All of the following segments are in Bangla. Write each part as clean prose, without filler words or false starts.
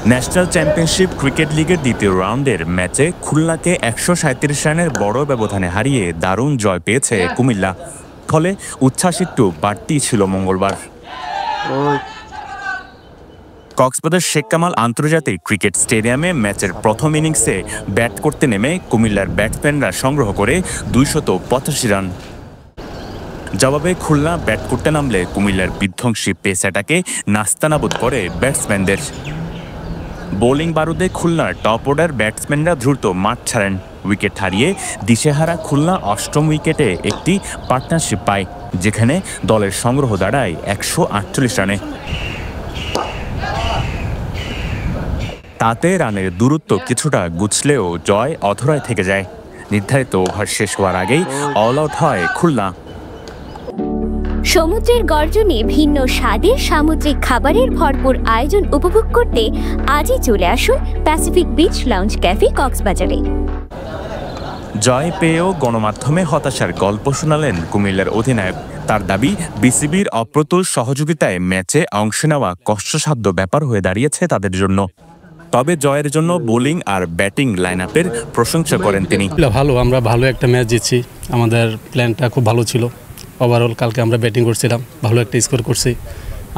ন্যাশনাল চ্যাম্পিয়নশিপ ক্রিকেট লিগের দ্বিতীয় রাউন্ডের ম্যাচে খুলনাকে ১৩৭ রানের বড় ব্যবধানে হারিয়ে দারুণ জয় পেয়েছে কুমিল্লা। ফলে উচ্ছ্বাস একটু বাড়তিই ছিল মঙ্গলবার। কক্সবাজার শেখ কামাল আন্তর্জাতিক ক্রিকেট স্টেডিয়ামে ম্যাচের প্রথম ইনিংসে ব্যাট করতে নেমে কুমিল্লার ব্যাটসম্যানরা সংগ্রহ করে ২৮৫ রান। জবাবে খুলনা ব্যাট করতে নামলে কুমিল্লার বিধ্বংসী পেস অ্যাটাকে নাস্তানাবুদ করে ব্যাটসম্যানদের। বোলিং বারুদে খুলনার টপ অর্ডার ব্যাটসম্যানরা দ্রুত মাঠ ছাড়েন। উইকেট হারিয়ে দিশেহারা খুলনা অষ্টম উইকেটে একটি পার্টনারশিপ পায়, যেখানে দলের সংগ্রহ দাঁড়ায় ১৪৮ রানে। তাতে রানের দূরত্ব কিছুটা গুছলেও জয় অধরায় থেকে যায়। নির্ধারিত ওভার শেষ হওয়ার আগেই অল আউট হয় খুলনা। সমুদ্রের গর্জনে ভিন্ন স্বাদের সামুদ্রিক খাবারের ভরপুর আয়োজন উপভোগ করতে আজই চলে আসুন প্যাসিফিক বিচ লাউঞ্জ ক্যাফে কক্সবাজারে। জয় পেয়েও গণমাধ্যমে হতাশার গল্প শোনালেন কুমিল্লার অধিনায়ক। তার দাবি, বিসিবির অপ্রতুল সহযোগিতায় ম্যাচে অংশ নেওয়া কষ্টসাধ্য ব্যাপার হয়ে দাঁড়িয়েছে তাদের জন্য। তবে জয়ের জন্য বোলিং আর ব্যাটিং লাইন আপের প্রশংসা করেন তিনি। আমরা ভালো একটা ম্যাচ জিতছি, আমাদের প্ল্যানটা খুব ভালো ছিল। ওভারঅল কালকে আমরা ব্যাটিং করছিলাম, ভালো একটা স্কোর করছি।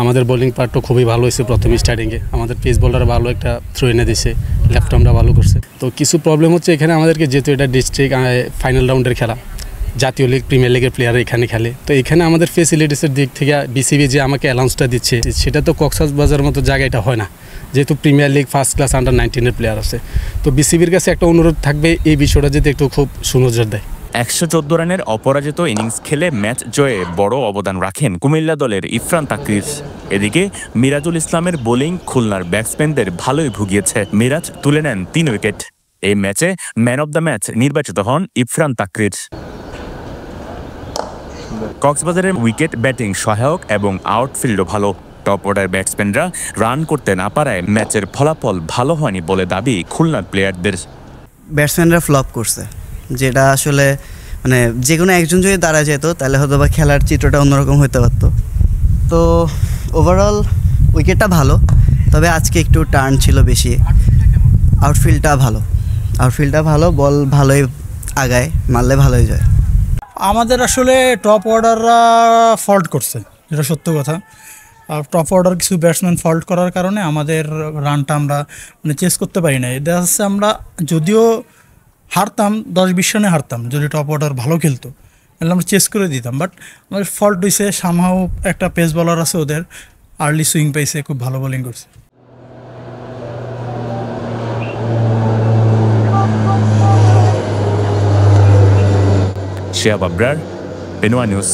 আমাদের বোলিং পার্টও খুবই ভালো হয়েছে প্রথমে স্টার্টিংয়ে। আমাদের পেস বোলার ভালো একটা থ্রো এনে দিয়েছে, লেফট আর্মটা ভালো করছে। তো কিছু প্রবলেম হচ্ছে এখানে আমাদেরকে, যেহেতু এটা ডিস্ট্রিক্ট ফাইনাল রাউন্ডের খেলা, জাতীয় লিগ প্রিমিয়ার লিগের প্লেয়ার এখানে খেলে, তো এখানে আমাদের ফেসিলিটিসের দিক থেকে বিসিবি যে আমাকে অ্যালাউন্সটা দিচ্ছে সেটা তো কক্সবাজার মতো জায়গাটা হয় না, যেহেতু premier league first class under 19-এর প্লেয়ার আছে। তো বিসিবির কাছে একটা অনুরোধ থাকবে এই বিষয়টা যদি একটু খুব সুনজর দেয়। ১১৪ রানের অপরাজিত ইনিংস খেলে ম্যাচ জয়ে বড় অবদান রাখেন কুমিল্লা দলের ইরফান তাকরির। এদিকে মিরাজুল ইসলামের বোলিং খুলনার ব্যাটসম্যানদের ভালোই ভুগিয়েছে। মিরাজ তুলে নেন ৩ উইকেট। এই ম্যাচে ম্যান অব দ্য ম্যাচ নির্বাচিত হন ইরফান তাকরির। কক্সবাজারের উইকেট ব্যাটিং সহায়ক এবং আউটফিল্ডও ভালো। টপ অর্ডার ব্যাটসম্যানরা রান করতে না পারায় ম্যাচের ফলাফল ভালো হয়নি বলে দাবি খুলনার প্লেয়ারদের। ব্যাটসম্যানরা ফ্লপ করছে, যেটা আসলে মানে যে কোনো একজন যদি দাঁড়া যেত তাহলে হয়তো বা খেলার চিত্রটা অন্যরকম হতে পারতো। তো ওভারঅল উইকেটটা ভালো, তবে আজকে একটু টার্ন ছিল বেশি। আউটফিল্ডটা ভালো, বল ভালোই আগায়, মারলে ভালোই যায়। আমাদের আসলে টপ অর্ডাররা ফল্ট করছে, এটা সত্য কথা। টপ অর্ডার কিছু ব্যাটসম্যান ফল্ট করার কারণে আমাদের রানটা আমরা চেস করতে পারি না। এটা হচ্ছে আমরা যদিও হারতাম, 10-20 রানে হারতাম যদি টপ অর্ডার ভালো খেলতো, তাহলে আমরা চেস করে দিতাম। বাট আমাদের ফল্ট হয়েছে সামহাও, একটা পেস বলার আছে ওদের, আর্লি সুইং পাইছে, খুব ভালো বোলিং করছে। শিহাব আবরার, পেনুয়া নিউজ।